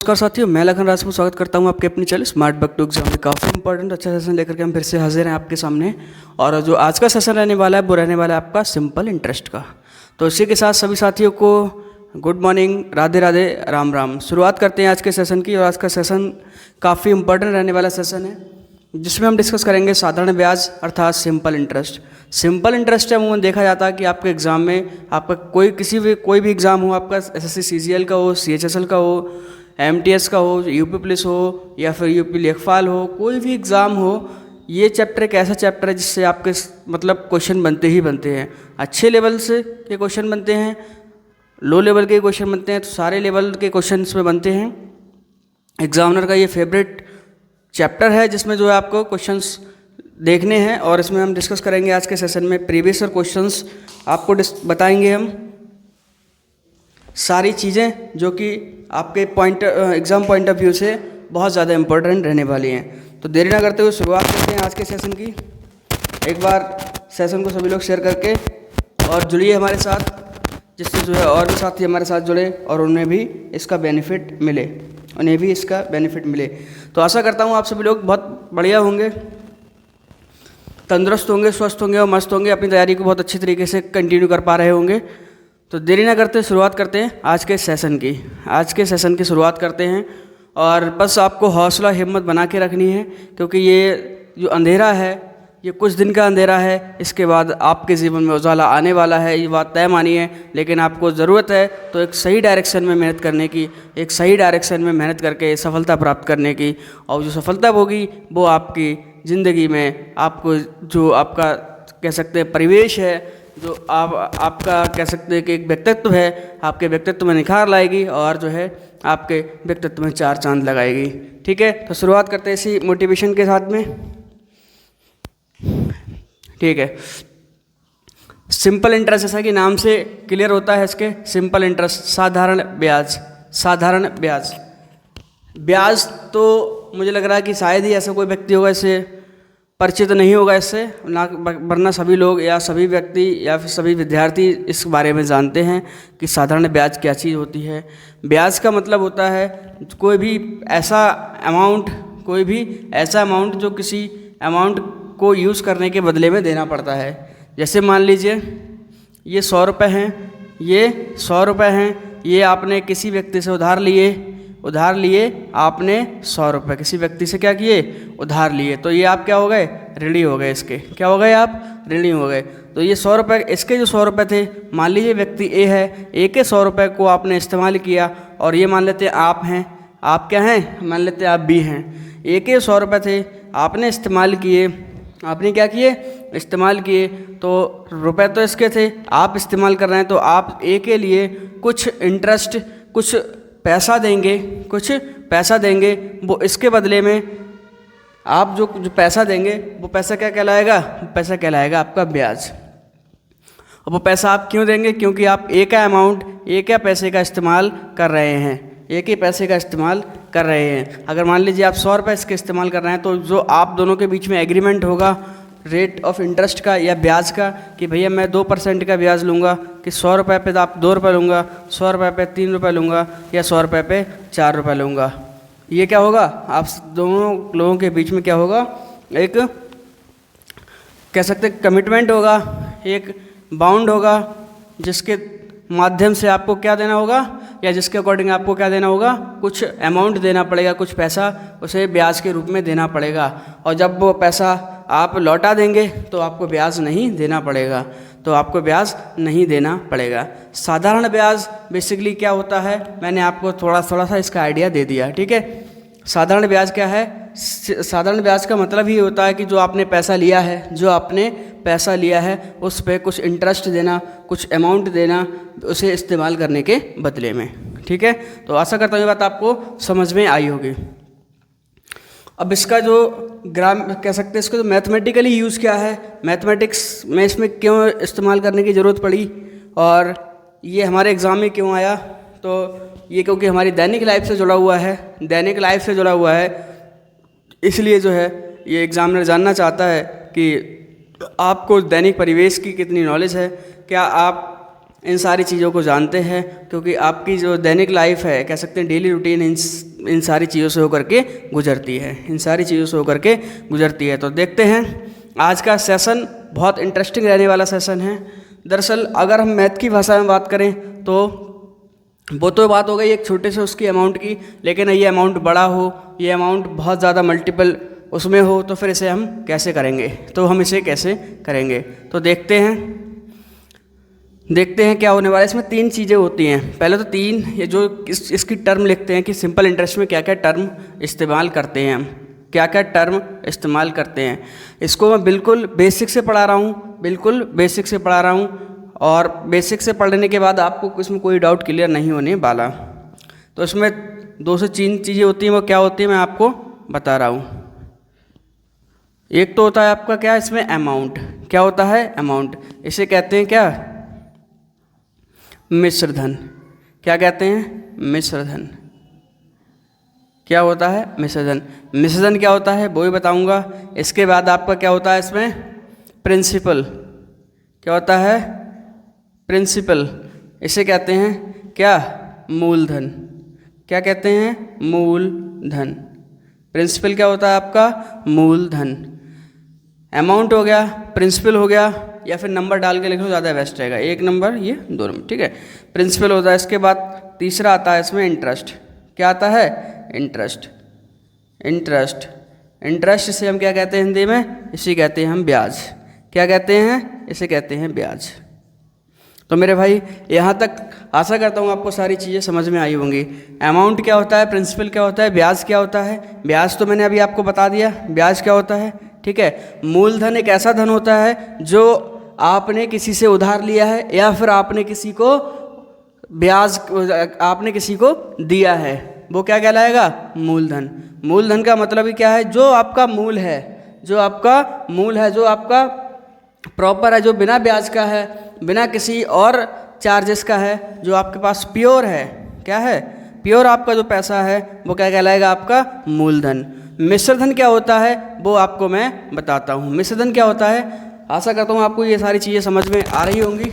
नमस्कार साथियों, मैं लखन राजपूत स्वागत करता हूं आपके अपनी channel smart back to exam में। काफ़ी इंपॉर्टेंट अच्छा सेशन लेकर के हम फिर से हाजिर हैं आपके सामने। और जो आज का सेशन रहने वाला है वो रहने वाला है आपका सिंपल इंटरेस्ट का। तो इसी के साथ सभी साथियों को गुड मॉर्निंग, राधे राधे, राम राम। शुरुआत करते हैं आज के सेशन की। और आज का सेशन काफ़ी इंपॉर्टेंट रहने वाला सेशन है जिसमें हम डिस्कस करेंगे साधारण ब्याज अर्थात सिंपल इंटरेस्ट। सिंपल इंटरेस्ट अमूमन देखा जाता है कि आपके एग्ज़ाम में आपका कोई भी एग्ज़ाम हो, आपका एसएससी सीजीएल का हो, सीएचएसएल का हो, एमटीएस का हो, यूपी पुलिस हो या फिर यूपी लेखपाल हो, कोई भी एग्ज़ाम हो, ये चैप्टर एक ऐसा चैप्टर है जिससे आपके मतलब क्वेश्चन बनते ही बनते हैं। अच्छे लेवल से के क्वेश्चन बनते हैं, लो लेवल के क्वेश्चन बनते हैं, तो सारे लेवल के क्वेश्चन इसमें बनते हैं। एग्जामिनर का ये फेवरेट चैप्टर है जिसमें जो है आपको क्वेश्चंस देखने हैं। और इसमें हम डिस्कस करेंगे आज के सेशन में प्रीवियस ईयर क्वेश्चंस आपको बताएंगे हम सारी चीज़ें जो कि आपके एग्ज़ाम पॉइंट ऑफ व्यू से बहुत ज़्यादा इंपॉर्टेंट रहने वाली हैं। तो देरी ना करते हुए शुरुआत करते हैं आज के सेशन की। एक बार सेशन को सभी लोग शेयर करके और जुड़िए हमारे साथ, जिससे जो है और भी साथी हमारे साथ जुड़े और उन्हें भी इसका बेनिफिट मिले। तो आशा करता हूँ आप सभी लोग बहुत बढ़िया होंगे, तंदुरुस्त होंगे, स्वस्थ होंगे और मस्त होंगे, अपनी तैयारी को बहुत अच्छी तरीके से कंटिन्यू कर पा रहे होंगे। तो देरी ना करते शुरुआत करते हैं आज के सेशन की शुरुआत करते हैं। और बस आपको हौसला हिम्मत बना के रखनी है, क्योंकि ये जो अंधेरा है ये कुछ दिन का अंधेरा है, इसके बाद आपके जीवन में उजाला आने वाला है, ये बात तय मानिए। लेकिन आपको ज़रूरत है तो एक सही डायरेक्शन में मेहनत करने की, एक सही डायरेक्शन में मेहनत करके सफलता प्राप्त करने की। और जो सफलता होगी वो आपकी ज़िंदगी में आपको जो आपका कह सकते हैं परिवेश है, जो आपका कह सकते हैं कि एक व्यक्तित्व है, आपके व्यक्तित्व में निखार लाएगी और जो है आपके व्यक्तित्व में चार चांद लगाएगी। ठीक है, तो शुरुआत करते हैं इसी मोटिवेशन के साथ में। ठीक है, सिंपल इंटरेस्ट जैसा कि नाम से क्लियर होता है इसके, सिंपल इंटरेस्ट साधारण ब्याज तो मुझे लग रहा है कि शायद ही ऐसा कोई व्यक्ति होगा इससे परिचित नहीं होगा इससे ना, वरना सभी लोग या सभी व्यक्ति या फिर सभी विद्यार्थी इस बारे में जानते हैं कि साधारण ब्याज क्या चीज़ होती है। ब्याज का मतलब होता है कोई भी ऐसा अमाउंट जो किसी अमाउंट को यूज़ करने के बदले में देना पड़ता है। जैसे मान लीजिए ये 100 रुपये हैं, ये आपने किसी व्यक्ति से उधार लिए आपने 100 रुपये किसी व्यक्ति से क्या किए, उधार लिए। तो ये आप क्या हो गए, ऋणी हो गए। इसके क्या हो गए, आप ऋणी हो गए। तो ये 100 रुपये, इसके जो 100 रुपये थे, मान लीजिए व्यक्ति ए है, ए के 100 रुपये को आपने इस्तेमाल किया। और ये मान लेते हैं आप हैं, आप क्या हैं, मान लेते हैं आप बी हैं। ए के 100 रुपये थे, आपने इस्तेमाल किए, आपने क्या किए, इस्तेमाल किए। तो रुपए तो इसके थे, आप इस्तेमाल कर रहे हैं, तो आप ए के लिए कुछ इंटरेस्ट, कुछ पैसा देंगे। वो इसके बदले में आप जो पैसा देंगे वो पैसा क्या कहलाएगा, पैसा कहलाएगा आपका ब्याज। अब वो पैसा आप क्यों देंगे, क्योंकि आप एक का पैसे का इस्तेमाल कर रहे हैं, एक ही पैसे का इस्तेमाल कर रहे हैं। अगर मान लीजिए आप 100 रुपये इसके इस्तेमाल कर रहे हैं, तो जो आप दोनों के बीच में एग्रीमेंट होगा रेट ऑफ इंटरेस्ट का या ब्याज का, कि भैया मैं 2% का ब्याज लूँगा, कि 100 रुपये पे आप 2 रुपये लूँगा, 100 रुपये पे 3 रुपये लूँगा, या 100 रुपये पे 4 रुपये लूँगा। ये क्या होगा, आप दोनों लोगों के बीच में क्या होगा, एक कह सकते कमिटमेंट होगा, एक बाउंड होगा, जिसके माध्यम से आपको क्या देना होगा, या जिसके अकॉर्डिंग आपको क्या देना होगा, कुछ अमाउंट देना पड़ेगा, कुछ पैसा उसे ब्याज के रूप में देना पड़ेगा। और जब वो पैसा आप लौटा देंगे तो आपको ब्याज नहीं देना पड़ेगा। साधारण ब्याज बेसिकली क्या होता है, मैंने आपको थोड़ा सा इसका आइडिया दे दिया। ठीक है, साधारण ब्याज क्या है, साधारण ब्याज का मतलब ही होता है कि जो आपने पैसा लिया है उस पर कुछ इंटरेस्ट देना, कुछ अमाउंट देना उसे इस्तेमाल करने के बदले में। ठीक है, तो आशा करता हूँ ये बात आपको समझ में आई होगी। अब इसका जो कह सकते हैं इसको जो मैथमेटिकली यूज़ क्या है, मैथमेटिक्स में इसमें क्यों इस्तेमाल करने की ज़रूरत पड़ी और ये हमारे एग्ज़ाम में क्यों आया, तो ये क्योंकि हमारी दैनिक लाइफ से जुड़ा हुआ है, इसलिए जो है ये एग्ज़ामिनर जानना चाहता है कि आपको दैनिक परिवेश की कितनी नॉलेज है, क्या आप इन सारी चीज़ों को जानते हैं, क्योंकि आपकी जो दैनिक लाइफ है, कह सकते हैं डेली रूटीन इन सारी चीज़ों से होकर के गुजरती है, इन सारी चीज़ों से होकर के गुजरती है। तो देखते हैं आज का सेशन बहुत इंटरेस्टिंग रहने वाला सेशन है। दरअसल अगर हम मैथ की भाषा में बात करें तो वो तो बात हो गई एक छोटे से उसकी अमाउंट की, लेकिन ये अमाउंट बड़ा हो, ये अमाउंट बहुत ज़्यादा मल्टीपल उसमें हो, तो फिर इसे हम कैसे करेंगे, तो हम इसे कैसे करेंगे, तो देखते हैं क्या होने वाला है। इसमें 3 चीज़ें होती हैं। पहले तो 3 ये जो इसकी टर्म लिखते हैं कि सिंपल इंटरेस्ट में क्या क्या टर्म इस्तेमाल करते हैं हम, क्या क्या टर्म इस्तेमाल करते हैं। इसको मैं बिल्कुल बेसिक से पढ़ा रहा हूँ, बिल्कुल बेसिक से पढ़ा रहा हूँ, और बेसिक से पढ़ने के बाद आपको इसमें कोई डाउट क्लियर नहीं होने वाला। तो इसमें 2 से 3 चीज़ें होती हैं, वो क्या होती है मैं आपको बता रहा हूँ। एक तो होता है आपका क्या, इसमें अमाउंट, क्या होता है अमाउंट, इसे कहते हैं क्या, मिश्र धन। क्या कहते हैं, मिश्र धन। क्या होता है, मिश्र धन। मिश्र धन क्या होता है वो भी बताऊंगा। इसके बाद आपका क्या होता है इसमें, प्रिंसिपल। क्या होता है, प्रिंसिपल। इसे कहते हैं क्या, मूलधन। क्या कहते हैं, मूलधन। प्रिंसिपल क्या होता है आपका, मूलधन। अमाउंट हो गया, प्रिंसिपल हो गया, या फिर नंबर डाल के लिखो ज़्यादा बेस्ट रहेगा, 1 नंबर ये 2 नंबर, ठीक है। प्रिंसिपल होता है। इसके बाद तीसरा आता है इसमें इंटरेस्ट। क्या आता है, इंटरेस्ट। इंटरेस्ट, इंटरेस्ट इसे हम क्या कहते हैं हिंदी में, इसे कहते हैं हम ब्याज। क्या कहते हैं, इसे कहते हैं ब्याज। तो मेरे भाई यहाँ तक आशा करता हूँ आपको सारी चीज़ें समझ में आई होंगी। अमाउंट क्या होता है, प्रिंसिपल क्या होता है, ब्याज क्या होता है। ब्याज तो मैंने अभी आपको बता दिया, ब्याज क्या होता है, ठीक है। मूलधन एक ऐसा धन होता है जो आपने किसी से उधार लिया है, या फिर आपने किसी को ब्याज, आपने किसी को दिया है, वो क्या कहलाएगा, मूलधन। मूलधन का मतलब ही क्या है, जो आपका मूल है, जो आपका मूल है, जो आपका प्रॉपर है, जो बिना ब्याज का है, बिना किसी और चार्जेस का है, जो आपके पास प्योर है। क्या है, प्योर आपका जो पैसा है वो क्या कहलाएगा, आपका मूलधन। मिश्रधन क्या होता है वो आपको मैं बताता हूँ। मिश्रधन क्या होता है, आशा करता हूँ आपको ये सारी चीज़ें समझ में आ रही होंगी।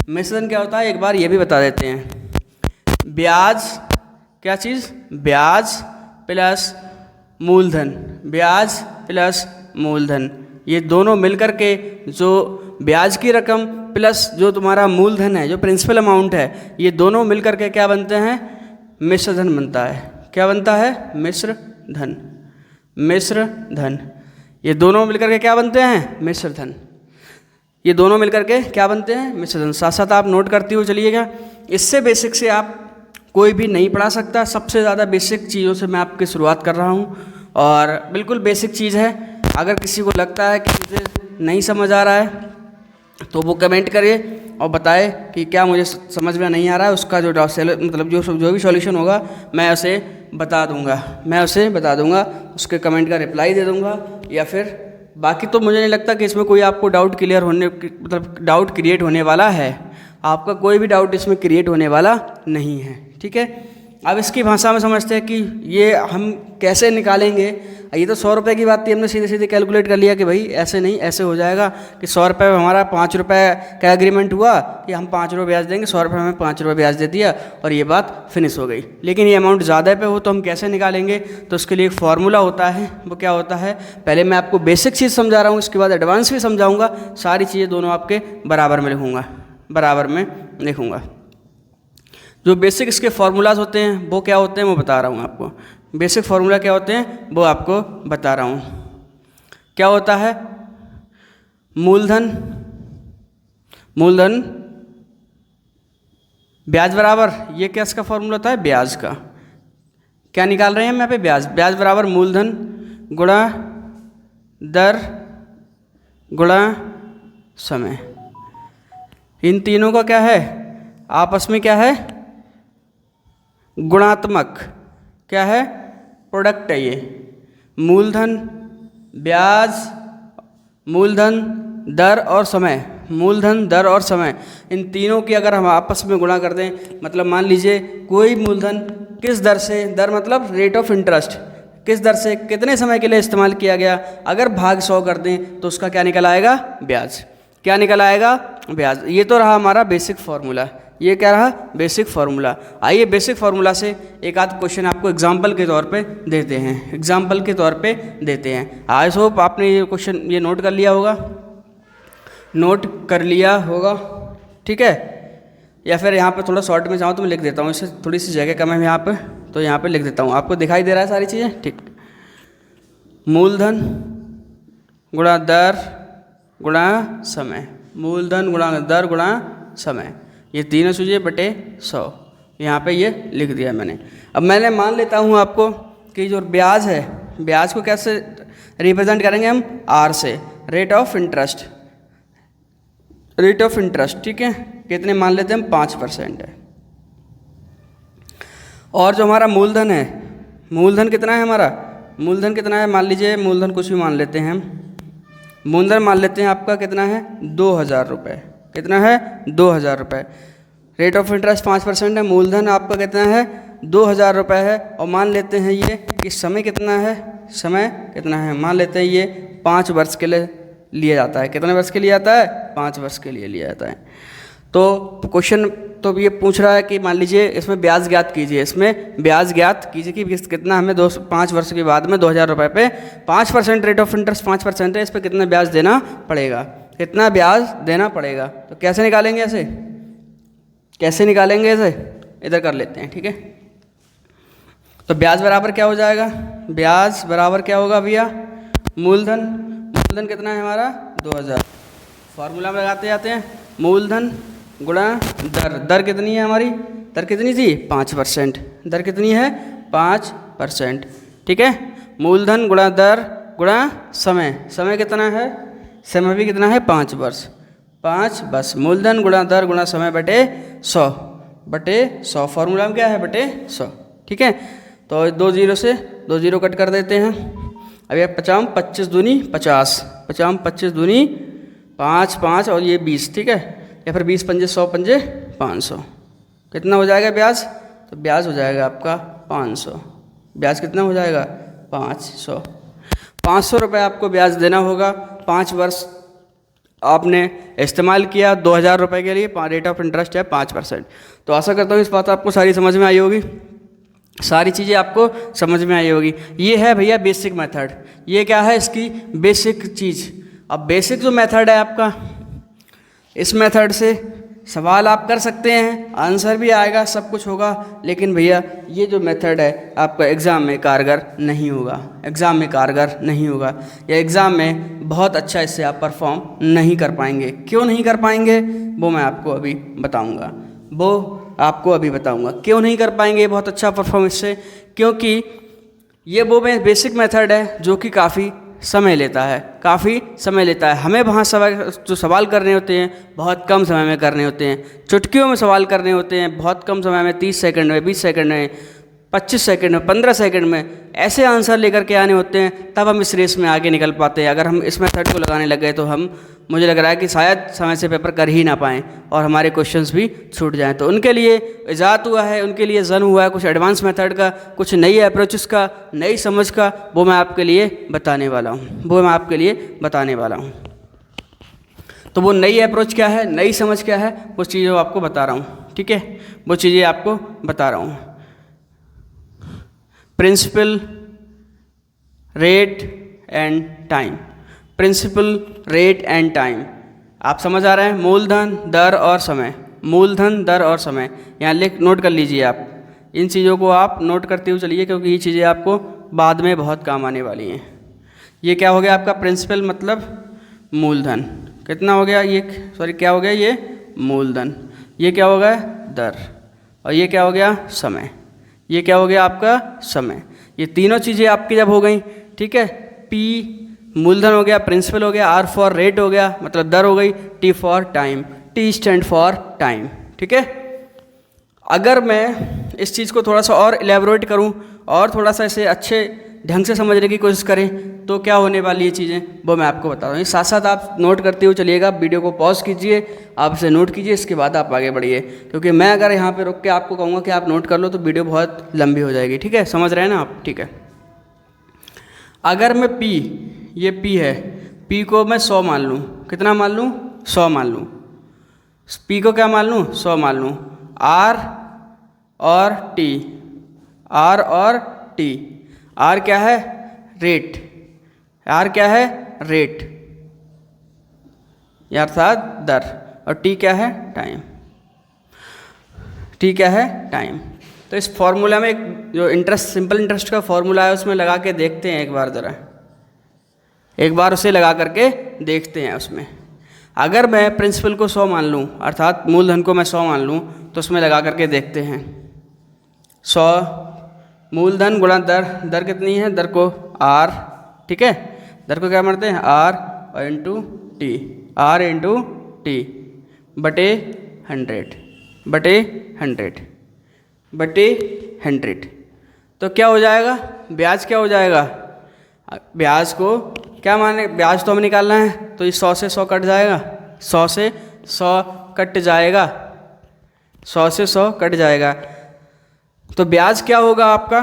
मिश्रधन क्या होता है एक बार ये भी बता देते हैं। ब्याज, क्या चीज़, ब्याज प्लस मूलधन, ब्याज प्लस मूलधन, ये दोनों मिलकर के जो ब्याज की रकम प्लस जो तुम्हारा मूलधन है, जो प्रिंसिपल अमाउंट है, ये दोनों मिलकर के क्या बनते हैं, मिश्रधन बनता है। क्या बनता है, मिश्र धन। मिश्र धन, ये दोनों मिलकर के क्या बनते हैं, मिश्र धन। ये दोनों मिलकर के क्या बनते हैं, मिश्र धन। साथ साथ आप नोट करते हुए चलिएगा। इससे बेसिक से आप कोई भी नहीं पढ़ा सकता, सबसे ज़्यादा बेसिक चीज़ों से मैं आपकी शुरुआत कर रहा हूँ, और बिल्कुल बेसिक चीज़ है। अगर किसी को लगता है कि मुझे नहीं समझ आ रहा है तो वो कमेंट करे और बताए कि क्या मुझे समझ में नहीं आ रहा है, उसका जो मतलब जो भी सॉल्यूशन होगा मैं उसे बता दूंगा, उसके कमेंट का रिप्लाई दे दूंगा। या फिर बाकी तो मुझे नहीं लगता कि इसमें कोई आपको डाउट क्लियर होने, मतलब डाउट क्रिएट होने वाला है। आपका कोई भी डाउट इसमें क्रिएट होने वाला नहीं है, ठीक है। अब इसकी भाषा में समझते हैं कि ये हम कैसे निकालेंगे। ये तो 100 रुपये की बात थी, हमने सीधे सीधे कैलकुलेट कर लिया कि भाई ऐसे नहीं, ऐसे हो जाएगा कि 100 रुपये में हमारा 5 रुपये का एग्रीमेंट हुआ कि हम 5 रुपये ब्याज देंगे, 100 रुपये में 5 रुपये ब्याज दे दिया और ये बात फिनिश हो गई। लेकिन ये अमाउंट ज़्यादा पे हो तो हम कैसे निकालेंगे, तो उसके लिए एक फार्मूला होता है। वो क्या होता है, पहले मैं आपको बेसिक चीज़ समझा रहा हूँ, इसके बाद एडवांस भी समझाऊँगा। सारी चीज़ें दोनों आपके बराबर में लिखूँगा। जो बेसिक इसके फार्मूलाज होते हैं वो क्या होते हैं वो बता रहा हूँ आपको। बेसिक फार्मूला क्या होते हैं वो आपको बता रहा हूँ। क्या होता है, मूलधन ब्याज बराबर, ये क्या इसका फार्मूला होता है, ब्याज का। क्या निकाल रहे हैं हम यहाँ पे, ब्याज बराबर मूलधन गुणा दर गुणा समय। इन तीनों का क्या है, आपस में क्या है, गुणात्मक, क्या है, प्रोडक्ट है ये। मूलधन, ब्याज, मूलधन, दर और समय, मूलधन, दर और समय, इन तीनों की अगर हम आपस में गुणा कर दें, मतलब मान लीजिए कोई मूलधन किस दर से, दर मतलब रेट ऑफ इंटरेस्ट, किस दर से कितने समय के लिए इस्तेमाल किया गया, अगर भाग 100 कर दें तो उसका क्या निकल आएगा, ब्याज। क्या निकल आएगा, ब्याज। ये तो रहा हमारा बेसिक फार्मूला। ये क्या रहा, बेसिक फार्मूला। आइए बेसिक फार्मूला से एक आध क्वेश्चन आपको एग्जाम्पल के तौर पे देते हैं, एग्जाम्पल के तौर पे देते हैं। आई होप आपने ये क्वेश्चन ये नोट कर लिया होगा, नोट कर लिया होगा, ठीक है। या फिर यहाँ पे थोड़ा शॉर्ट में चाहूँ तो मैं लिख देता हूँ, इससे थोड़ी सी जगह कम है यहाँ पे, तो यहाँ पे लिख देता हूँ। आपको दिखाई दे रहा है सारी चीज़ें, ठीक। मूलधन गुणा दर गुणा समय, मूलधन गुणा दर गुणा समय, ये तीनों चीज़ें बटे 100, यहाँ पे ये लिख दिया मैंने। अब मैंने मान लेता हूँ आपको कि जो ब्याज है, ब्याज को कैसे रिप्रेजेंट करेंगे हम, आर से, rate of interest, rate of interest, ठीक है। कितने मान लेते हैं हम, 5% है। और जो हमारा मूलधन है, मूलधन कितना है हमारा, मूलधन कितना है, मान लीजिए मूलधन कुछ भी मान लेते हैं हम, मूलधन मान लेते हैं आपका कितना है, 2000 रुपये, कितना है, 2000 रुपये। रेट ऑफ इंटरेस्ट 5% है, मूलधन आपका कितना है, 2000 रुपये है। और मान लेते हैं ये कि समय कितना है, समय कितना है, मान लेते हैं ये 5 वर्ष के लिए लिया जाता है। कितने वर्ष के लिए आता है, 5 वर्ष के लिए लिया जाता है। तो क्वेश्चन तो ये पूछ रहा है कि मान लीजिए इसमें ब्याज ज्ञात कीजिए, इसमें ब्याज ज्ञात कीजिए कि कितना हमें 5 वर्ष के बाद में 2000 रुपये पे 5% रेट ऑफ इंटरेस्ट 5% है, इस पर कितना ब्याज देना पड़ेगा, कितना ब्याज देना पड़ेगा। तो कैसे निकालेंगे, ऐसे कैसे निकालेंगे, ऐसे इधर कर लेते हैं, ठीक है। तो ब्याज बराबर क्या हो जाएगा, ब्याज बराबर क्या होगा भैया, मूलधन, मूलधन कितना है हमारा 2000, फॉर्मूला में लगाते जाते हैं, मूलधन गुणा दर, दर कितनी है हमारी, दर कितनी थी 5%, दर कितनी है 5%, ठीक है। मूलधन गुणा दर गुणा समय, समय कितना है, समय भी कितना है 5 वर्ष, 5 बस, मूलधन गुणा दर गुणा समय बटे 100, बटे 100, फॉर्मूला में क्या है बटे 100, ठीक है। तो 2 0 से 2 0 कट कर देते हैं। अब ये 50 25 दूनी 50, 50 25 दूनी 5 5 और ये 20, ठीक है। या फिर 20 पंजे 100 पंजे 500, कितना हो जाएगा ब्याज, तो ब्याज हो जाएगा आपका 500, ब्याज कितना हो जाएगा 500, 500 रुपये आपको ब्याज देना होगा। 5 वर्ष आपने इस्तेमाल किया 2000 रुपये के लिए, रेट ऑफ इंटरेस्ट है 5%। तो आशा करता हूँ इस बात आपको सारी समझ में आई होगी, सारी चीज़ें आपको समझ में आई होगी। ये है भैया बेसिक मेथड, ये क्या है इसकी बेसिक चीज़। अब बेसिक जो मेथड है आपका, इस मेथड से सवाल आप कर सकते हैं, आंसर भी आएगा, सब कुछ होगा, लेकिन भैया ये जो मेथड है आपका एग्ज़ाम में कारगर नहीं होगा, एग्ज़ाम में कारगर नहीं होगा, या एग्ज़ाम में बहुत अच्छा इससे आप परफॉर्म नहीं कर पाएंगे। क्यों नहीं कर पाएंगे वो मैं आपको अभी बताऊंगा, वो आपको अभी बताऊंगा क्यों नहीं कर पाएंगे बहुत अच्छा परफॉर्म इससे। क्योंकि ये वो बेसिक मेथड है जो कि काफ़ी समय लेता है, काफ़ी समय लेता है। हमें वहाँ जो सवाल करने होते हैं बहुत कम समय में करने होते हैं, चुटकियों में सवाल करने होते हैं बहुत कम समय में, 30 सेकंड में, 20 सेकंड में, 25 सेकंड में, 15 सेकंड में, ऐसे आंसर लेकर के आने होते हैं, तब हम इस रेस में आगे निकल पाते हैं। अगर हम इस मेथड को लगाने लग गए तो हम, मुझे लग रहा है कि शायद समय से पेपर कर ही ना पाएँ और हमारे क्वेश्चंस भी छूट जाएं। तो उनके लिए इजाद हुआ है, उनके लिए जन हुआ है कुछ एडवांस मेथड का, कुछ नई अप्रोचेस का, नई समझ का, वो मैं आपके लिए बताने वाला हूँ, वो मैं आपके लिए बताने वाला हूँ। तो वो नई अप्रोच क्या है, नई समझ क्या है, वो चीज़ें आपको बता रहा हूँ, ठीक है, वो चीज़ें आपको बता रहा हूँ। Principal, rate and time, principal, rate and time, आप समझ आ रहे हैं। मूलधन, दर और समय, मूलधन, दर और समय, यहाँ नोट कर लीजिए आप, इन चीज़ों को आप नोट करते हुए चलिए, क्योंकि ये चीज़ें आपको बाद में बहुत काम आने वाली हैं। ये क्या हो गया आपका प्रिंसिपल, मतलब मूलधन, कितना हो गया ये, सॉरी क्या हो गया ये मूलधन, ये क्या हो गया दर, और ये क्या हो गया समय, ये क्या हो गया आपका समय। ये तीनों चीज़ें आपकी जब हो गई, ठीक है, पी मूलधन हो गया, प्रिंसिपल हो गया, आर फॉर रेट हो गया मतलब दर हो गई, T for time, T stand for time, ठीक है। अगर मैं इस चीज़ को थोड़ा सा और एलेबोरेट करूं और थोड़ा सा इसे अच्छे ढंग से समझने की कोशिश करें तो क्या होने वाली ये चीज़ें वो मैं आपको बता रहा हूँ। साथ साथ आप नोट करते हुए चलिएगा, वीडियो को पॉज कीजिए, आप इसे नोट कीजिए, इसके बाद आप आगे बढ़िए, क्योंकि मैं अगर यहाँ पे रुक के आपको कहूँगा कि आप नोट कर लो तो वीडियो बहुत लंबी हो जाएगी, ठीक है, समझ रहे हैं ना आप, ठीक है। अगर मैं P, ये P है, P को मैं 100 मान लूँ, कितना मान लूँ 100 मान लूँ, पी को क्या मान लूँ, 100 मान लूँ। आर और टी, आर और टी, आर क्या है, रेट, आर क्या है, रेट या अर्थात दर, और टी क्या है, टाइम, टी क्या है, टाइम। तो इस फॉर्मूला में एक जो इंटरेस्ट, सिंपल इंटरेस्ट का फॉर्मूला है उसमें लगा के देखते हैं एक बार ज़रा, एक बार उसे लगा करके देखते हैं। उसमें अगर मैं प्रिंसिपल को 100 मान लूँ, अर्थात मूलधन को मैं 100 मान लूँ, तो उसमें लगा करके देखते हैं। 100 मूलधन गुणा दर, दर कितनी है, दर को आर, ठीक है, दर को क्या मानते हैं, आर और into T, R into T बटे 100, बटे 100, बटे 100। तो क्या हो जाएगा, ब्याज क्या हो जाएगा, ब्याज को क्या माने, ब्याज तो हमें निकालना है, तो ये 100 से 100 कट जाएगा, 100 से 100 कट जाएगा, 100 से 100 कट जाएगा। तो ब्याज क्या होगा आपका,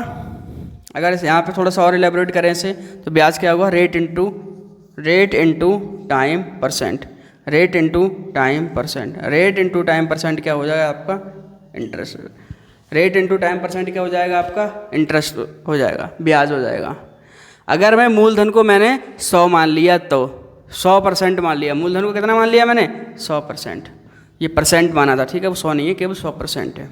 अगर इस यहाँ पे थोड़ा सा और इलेबोरेट करें इसे, तो ब्याज क्या होगा, rate into time percent, rate into time percent, rate into time percent क्या हो जाएगा आपका, interest, rate into time percent क्या हो जाएगा आपका, इंटरेस्ट हो जाएगा, ब्याज हो जाएगा। अगर मैं मूलधन को मैंने 100 मान लिया, तो 100% मान लिया, मूलधन को कितना मान लिया मैंने, 100%, ये परसेंट माना था, ठीक है, वो 100 नहीं है, केवल 100% है।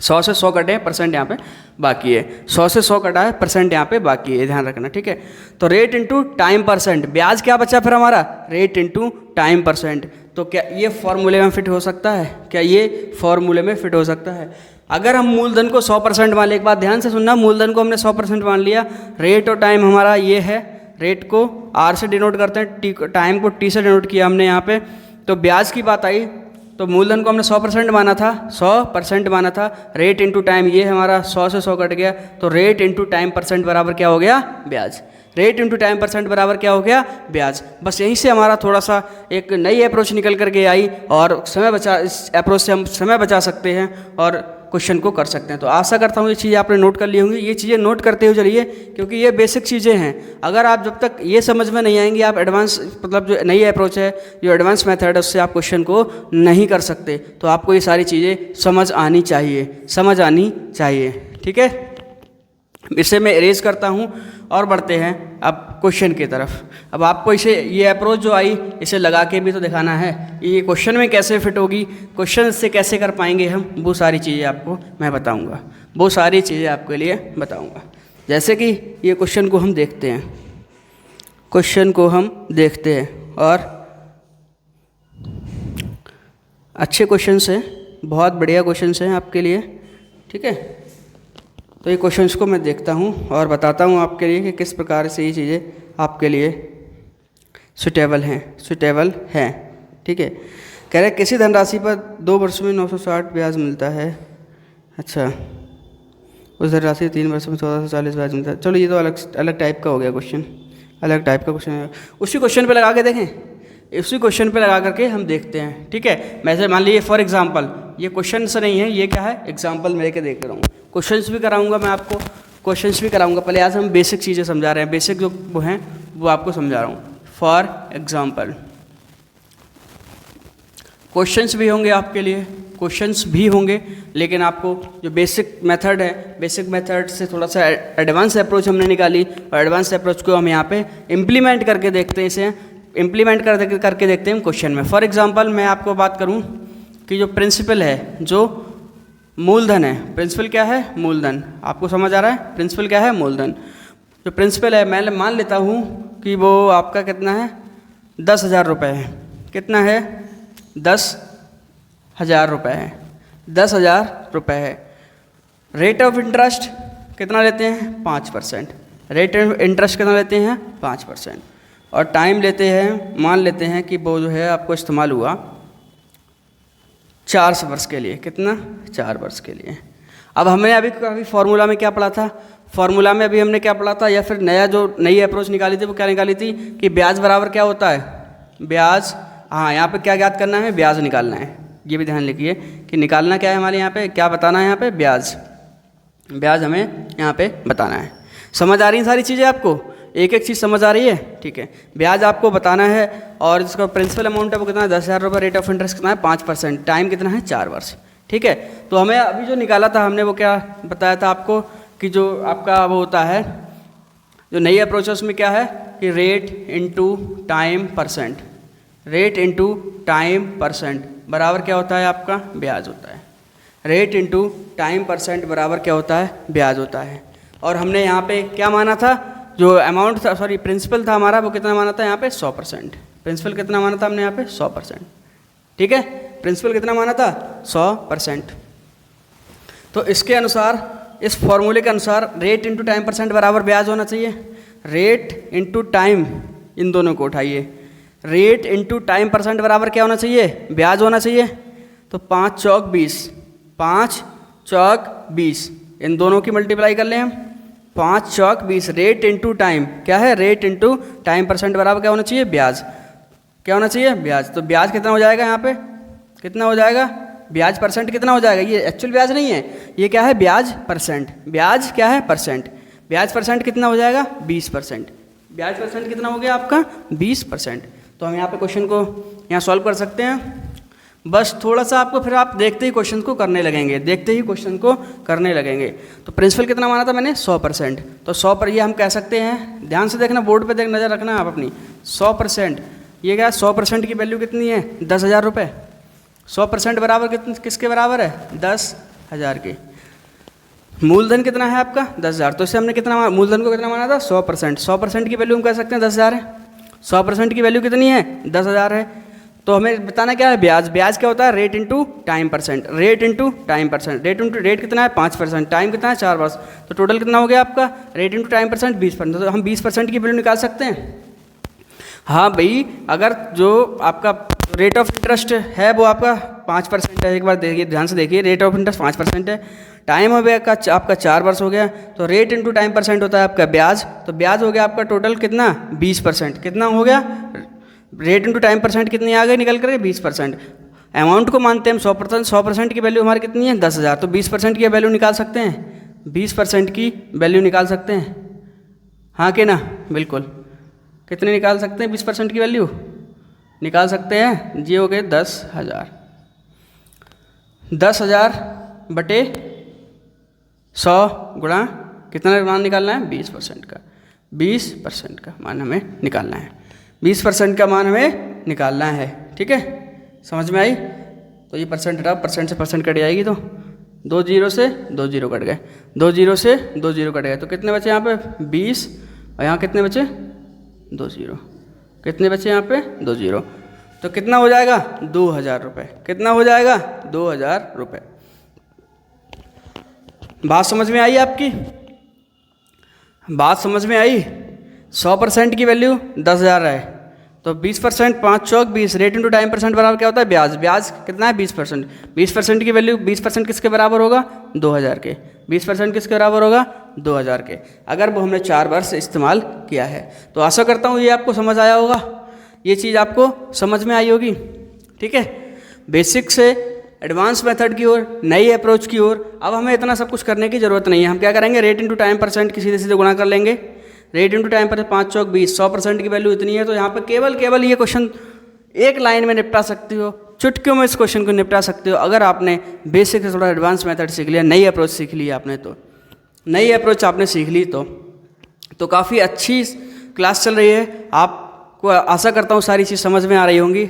100 से 100 कटे हैं, परसेंट यहाँ पे बाकी है, 100 से 100 कटा है, परसेंट यहाँ पे बाकी है, ध्यान रखना, ठीक है। तो रेट इंटू टाइम परसेंट, ब्याज क्या बचा फिर हमारा, रेट इंटू टाइम परसेंट। तो क्या ये फॉर्मूले में फिट हो सकता है, क्या ये फॉर्मूले में फिट हो सकता है। अगर हम मूलधन को 100% मान लें, एक बात ध्यान से सुनना, मूलधन को हमने 100% मान लिया, रेट और टाइम हमारा ये है, रेट को आर से डिनोट करते हैं, टी टाइम को टी से डिनोट किया हमने यहाँ पे। तो ब्याज की बात आई, तो मूलधन को हमने 100% माना था, 100% माना था, रेट इंटू टाइम ये हमारा 100 से 100 कट गया, तो रेट इंटू टाइम परसेंट बराबर क्या हो गया, ब्याज, रेट इंटू टाइम परसेंट बराबर क्या हो गया, ब्याज। बस यहीं से हमारा थोड़ा सा एक नई अप्रोच निकल करके आई, और समय बचा, इस अप्रोच से हम समय बचा सकते हैं और क्वेश्चन को कर सकते हैं। तो आशा करता हूँ ये चीज़ें आपने नोट कर ली होंगी, ये चीज़ें नोट करते हुए चलिए, क्योंकि ये बेसिक चीज़ें हैं। अगर आप जब तक ये समझ में नहीं आएंगी, आप एडवांस, मतलब जो नई अप्रोच है, जो एडवांस मेथड है, उससे आप क्वेश्चन को नहीं कर सकते। तो आपको ये सारी चीज़ें समझ आनी चाहिए, समझ आनी चाहिए, ठीक है। इसे मैं इरेज करता हूँ और बढ़ते हैं अब क्वेश्चन की तरफ। अब आपको इसे, ये अप्रोच जो आई, इसे लगा के भी तो दिखाना है, ये क्वेश्चन में कैसे फिट होगी, क्वेश्चन से कैसे कर पाएंगे हम, वो सारी चीज़ें आपको मैं बताऊंगा, वो सारी चीज़ें आपके लिए बताऊंगा। जैसे कि ये क्वेश्चन को हम देखते हैं, क्वेश्चन को हम देखते हैं, और अच्छे क्वेश्चन हैं, बहुत बढ़िया क्वेश्चन हैं आपके लिए, ठीक है। तो ये क्वेश्चंस को मैं देखता हूँ और बताता हूँ आपके लिए कि किस प्रकार से ये चीज़ें आपके लिए सुटेबल हैं, ठीक है। कह रहे किसी धनराशि पर 2 वर्षों में 960 ब्याज मिलता है, अच्छा, उस धनराशि 3 वर्षों में 1440 ब्याज मिलता है। चलो ये तो अलग टाइप का हो गया क्वेश्चन, अलग टाइप का क्वेश्चन है। उसी क्वेश्चन पे लगा के देखें, उसी क्वेश्चन पे लगा करके हम देखते हैं, ठीक है। मैं से मान लीजिए फॉर एग्जांपल, ये क्वेश्चन से नहीं है, ये क्या है, एग्जांपल मैं लेके देख रहा हूँ। क्वेश्चंस भी कराऊंगा मैं आपको, क्वेश्चंस भी कराऊंगा। पहले आज हम बेसिक चीज़ें समझा रहे हैं, बेसिक जो वो हैं वो आपको समझा रहा हूँ। फॉर एग्जांपल क्वेश्चंस भी होंगे आपके लिए, क्वेश्चंस भी होंगे, लेकिन आपको जो बेसिक मेथड है, बेसिक मेथड से थोड़ा सा एडवांस अप्रोच हमने निकाली, और एडवांस अप्रोच को हम यहाँ पे इम्प्लीमेंट करके देखते हैं, इसे इम्प्लीमेंट करके देखते हैं क्वेश्चन में। फॉर एग्जांपल मैं आपको बात करूं कि जो प्रिंसिपल है, जो मूलधन है, प्रिंसिपल क्या है, मूलधन, आपको समझ आ रहा है, प्रिंसिपल क्या है, मूलधन। जो प्रिंसिपल है, मैं मान लेता हूं कि वो आपका कितना है, 10,000 रुपये है। कितना है, 10,000 रुपये है, 10,000 रुपये है। रेट ऑफ इंटरेस्ट कितना लेते हैं, 5%। रेट ऑफ इंटरेस्ट कितना लेते हैं, 5%। और टाइम लेते हैं, मान लेते हैं कि वो जो है आपको इस्तेमाल हुआ 4 वर्ष के लिए। कितना, 4 वर्ष के लिए। अब हमने अभी फार्मूला में क्या पढ़ा था, फार्मूला में अभी हमने क्या पढ़ा था, या फिर नई अप्रोच निकाली थी, वो क्या निकाली थी कि ब्याज बराबर क्या होता है, ब्याज, हाँ यहाँ पे क्या ज्ञात करना है, ब्याज निकालना है। ये भी ध्यान लिखिए कि निकालना क्या है हमारे यहाँ पे, क्या बताना है यहाँ पे, ब्याज, ब्याज हमें यहाँ पे बताना है। समझ आ रही हैं सारी चीज़ें आपको। एक एक चीज़ समझ आ रही है? ठीक है। ब्याज आपको बताना है और जिसका प्रिंसिपल अमाउंट है वो कितना है? 10,000 रुपये। रेट ऑफ इंटरेस्ट कितना है? 5%। टाइम कितना है? 4 वर्ष। ठीक है। तो हमें अभी जो निकाला था हमने वो क्या बताया था आपको कि जो आपका वो होता है, जो नई अप्रोच है उसमें क्या है कि rate into time percent, rate into time percent बराबर क्या होता है? आपका ब्याज होता है। रेट इंटू टाइम परसेंट बराबर क्या होता है? ब्याज होता है। और हमने यहाँ पे क्या माना था? जो अमाउंट था, सॉरी प्रिंसिपल था हमारा, वो कितना माना था यहाँ पे? 100%। प्रिंसिपल कितना माना था हमने यहाँ पे? 100%। ठीक है। प्रिंसिपल कितना माना था? 100%। तो इसके अनुसार, इस फॉर्मूले के अनुसार रेट इंटू टाइम परसेंट बराबर ब्याज होना चाहिए। रेट इंटू टाइम, इन दोनों को उठाइए। रेट इंटू टाइम परसेंट बराबर क्या होना चाहिए? ब्याज होना चाहिए। तो 5 चौक 20, 5 चौक 20, इन दोनों की मल्टीप्लाई कर लें हम। 5 चौक 20, रेट इंटू टाइम क्या है? रेट इंटू टाइम परसेंट बराबर क्या होना चाहिए? ब्याज। क्या होना चाहिए? ब्याज। तो ब्याज कितना हो जाएगा यहाँ पे? कितना हो जाएगा? ब्याज परसेंट कितना हो जाएगा? ये एक्चुअल ब्याज नहीं है, ये क्या है? ब्याज परसेंट। ब्याज क्या है? परसेंट। ब्याज परसेंट कितना हो जाएगा? 20%। ब्याज परसेंट कितना हो गया आपका? 20%। तो हम यहाँ पे क्वेश्चन को यहाँ सॉल्व कर सकते हैं। बस थोड़ा सा आपको फिर आप देखते ही क्वेश्चन को करने लगेंगे, देखते ही क्वेश्चन को करने लगेंगे। तो प्रिंसिपल कितना माना था मैंने? 100%। तो 100 पर ये हम कह सकते हैं, ध्यान से देखना, बोर्ड पे देख, नज़र रखना आप अपनी। 100%, ये क्या है? 100% की वैल्यू कितनी है? 10,000 रुपये। 100% बराबर किसके बराबर है? 10,000 के। मूलधन कितना है आपका? 10,000। तो इससे हमने कितना मूलधन को कितना माना था? 100%। 100% की वैल्यू हम कह सकते हैं 10,000 है। 100% की वैल्यू कितनी है? 10,000 है। तो हमें बताना क्या है? ब्याज। ब्याज क्या होता है? Rate into time percent. Rate into time percent. Rate into rate कितना है? 5%। टाइम कितना है? 4 वर्ष। तो टोटल कितना हो गया आपका? Rate into time percent 20%। तो हम 20% की वैल्यू निकाल सकते हैं। हाँ भाई, अगर जो आपका रेट ऑफ इंटरेस्ट है वो आपका 5% है, एक बार देखिए, ध्यान से देखिए, रेट ऑफ इंटरेस्ट 5% है। टाइम हो गया आपका 4 वर्ष हो गया, तो रेट इंटू टाइम परसेंट होता है आपका ब्याज। तो ब्याज हो गया आपका टोटल कितना? 20%। कितना हो गया? रेट इंटू टाइम परसेंट कितनी आ गई निकल कर? 20%। अमाउंट को मानते हैं हम 100%। 100% की वैल्यू हमारी कितनी है? 10,000। तो 20% की वैल्यू निकाल सकते हैं? 20% की वैल्यू निकाल सकते हैं? हाँ कि ना? बिल्कुल। कितने निकाल सकते हैं 20% की वैल्यू? निकाल सकते हैं। जी हो गए 10,000। 10,000 बटे 100 गुणा कितना मान निकालना है? 20% का। 20% का मान हमें निकालना है। 20% का मान हमें निकालना है। ठीक है, समझ में आई? तो ये परसेंट हटा, परसेंट से परसेंट कट जाएगी, तो 2 जीरो से 2 जीरो कट गए, 2 जीरो से 2 जीरो कट गए। तो कितने बचे यहाँ पे? 20। और यहाँ कितने बचे? 2 जीरो। कितने बचे यहाँ पे? 2 जीरो। तो कितना हो जाएगा? 2,000 रुपये। कितना हो जाएगा? 2,000 रुपये। बात समझ में आई आपकी? बात समझ में आई? 100% की वैल्यू 10,000 है, तो 20%, 5 चौक 20, रेट इंटू टाइम परसेंट बराबर क्या होता है? ब्याज। ब्याज कितना है? 20%। 20% की वैल्यू, 20% किसके बराबर होगा? 2,000 के। 20% किसके बराबर होगा? 2,000 के। अगर वो हमने 4 वर्ष इस्तेमाल किया है। तो आशा करता हूँ ये आपको समझ आया होगा, ये चीज़ आपको समझ में आई होगी। ठीक है, बेसिक से एडवांस मेथड की ओर, नई अप्रोच की ओर। अब हमें इतना सब कुछ करने की ज़रूरत नहीं है। हम क्या करेंगे? रेट इंटू टाइम परसेंट की सीधे सीधे गुणा कर लेंगे। रेट इंटू टाइम पर 5 चौक 20, 100% की वैल्यू इतनी है। तो यहाँ पर केवल ये क्वेश्चन एक लाइन में निपटा सकती हो, चुटकियों में इस क्वेश्चन को निपटा सकते हो, अगर आपने बेसिक से थोड़ा एडवांस मेथड सीख लिया, नई अप्रोच सीख ली आपने। तो नई अप्रोच आपने सीख ली तो काफ़ी अच्छी क्लास चल रही है। आपको आशा करता हूँ सारी चीज़ समझ में आ रही होंगी,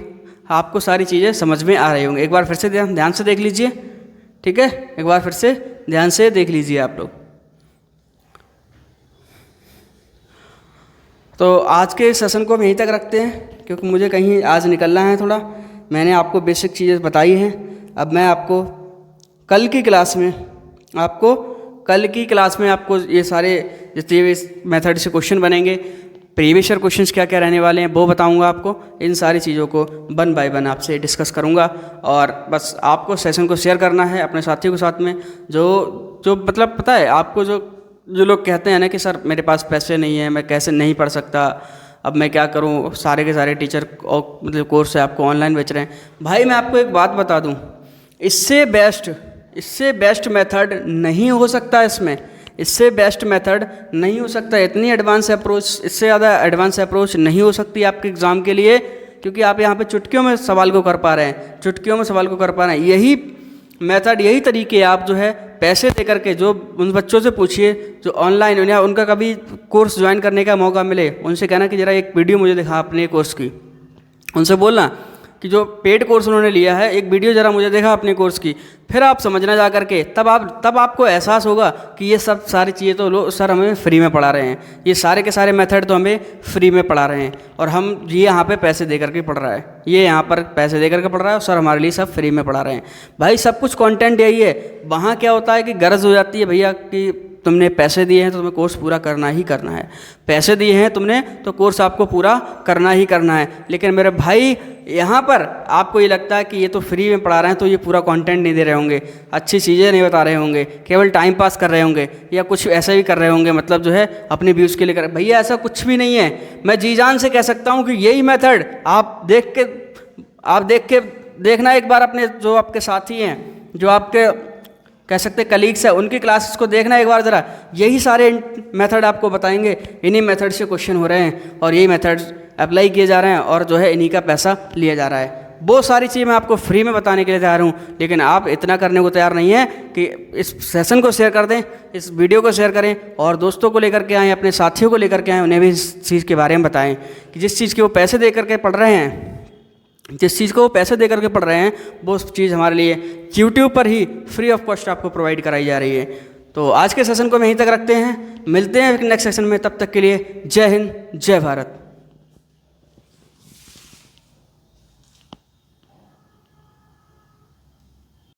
आपको सारी चीज़ें समझ में आ रही होंगी। एक बार फिर से ध्यान से देख लीजिए। ठीक है, एक बार फिर से ध्यान से देख लीजिए आप लोग। तो आज के सेशन को हम यहीं तक रखते हैं, क्योंकि मुझे कहीं आज निकलना है थोड़ा। मैंने आपको बेसिक चीज़ें बताई हैं। अब मैं आपको कल की क्लास में आपको ये सारे जितने भी मेथड से क्वेश्चन बनेंगे, प्रीवियस ईयर क्वेश्चंस क्या क्या रहने वाले हैं वो बताऊंगा आपको। इन सारी चीज़ों को 1 बाय 1 आपसे डिस्कस करूंगा। और बस आपको सेशन को शेयर करना है अपने साथियों के साथ में, जो मतलब पता है आपको, जो लोग कहते हैं ना कि सर मेरे पास पैसे नहीं है, मैं कैसे नहीं पढ़ सकता, अब मैं क्या करूं, सारे के सारे टीचर और मतलब कोर्स है आपको ऑनलाइन बेच रहे हैं। भाई मैं आपको एक बात बता दूं, इससे बेस्ट मेथड नहीं हो सकता। इसमें इससे बेस्ट मेथड नहीं हो सकता, इतनी एडवांस अप्रोच, इससे ज़्यादा एडवांस अप्रोच नहीं हो सकती आपके एग्ज़ाम के लिए, क्योंकि आप यहाँ पे चुटकियों में सवाल को कर पा रहे हैं, चुटकियों में सवाल को कर पा रहे हैं। यही मेथड, यही तरीके आप जो है पैसे दे करके, जो उन बच्चों से पूछिए जो ऑनलाइन या उनका कभी कोर्स ज्वाइन करने का मौका मिले, उनसे कहना कि ज़रा एक वीडियो मुझे दिखा अपने कोर्स की, उनसे बोलना कि जो पेड कोर्स उन्होंने लिया है एक वीडियो ज़रा मुझे देखा अपने कोर्स की, फिर आप समझना जा करके, तब आपको एहसास होगा कि ये सब सारी चीज़ें तो लोग सर हमें फ्री में पढ़ा रहे हैं, ये सारे के सारे मेथड तो हमें फ्री में पढ़ा रहे हैं, और हम ये यहाँ पे पैसे दे करके पढ़ रहा है, ये यहाँ पर पैसे दे करके पढ़ रहा है, और सर हमारे लिए सब फ्री में पढ़ा रहे हैं। भाई सब कुछ कंटेंट यही है। वहाँ क्या होता है कि गरज हो जाती है भैया कि तुमने पैसे दिए हैं तो तुम्हें कोर्स पूरा करना ही करना है, पैसे दिए हैं तुमने तो कोर्स आपको पूरा करना ही करना है। लेकिन मेरे भाई यहाँ पर आपको ये लगता है कि ये तो फ्री में पढ़ा रहे हैं तो ये पूरा कंटेंट नहीं दे रहे होंगे, अच्छी चीज़ें नहीं बता रहे होंगे, केवल टाइम पास कर रहे होंगे या कुछ ऐसा भी कर रहे होंगे, मतलब जो है अपने व्यूज़ के लिए कर। भैया ऐसा कुछ भी नहीं है। मैं जी जान से कह सकता हूँ कि यही मेथड आप देख के देखना एक बार, अपने जो आपके साथी हैं, जो आपके कह सकते कलीग्स है, उनकी क्लासेस को देखना एक बार ज़रा, यही सारे मेथड आपको बताएंगे, इन्हीं मेथड से क्वेश्चन हो रहे हैं और यही मेथड्स अप्लाई किए जा रहे हैं और जो है इन्हीं का पैसा लिया जा रहा है। बहुत सारी चीज़ मैं आपको फ्री में बताने के लिए तैयार हूँ, लेकिन आप इतना करने को तैयार नहीं है कि इस सेशन को शेयर कर दें, इस वीडियो को शेयर करें और दोस्तों को लेकर के आएँ, अपने साथियों को लेकर के आएँ, उन्हें भी इस चीज़ के बारे में बताएँ कि जिस चीज़ के वो पैसे दे करके पढ़ रहे हैं, जिस चीज़ को वो पैसे दे करके पढ़ रहे हैं, वो चीज़ हमारे लिए यूट्यूब पर ही फ्री ऑफ कॉस्ट आपको प्रोवाइड कराई जा रही है। तो आज के सेशन को हम यहीं तक रखते हैं, मिलते हैं नेक्स्ट सेशन में, तब तक के लिए जय हिंद, जय भारत।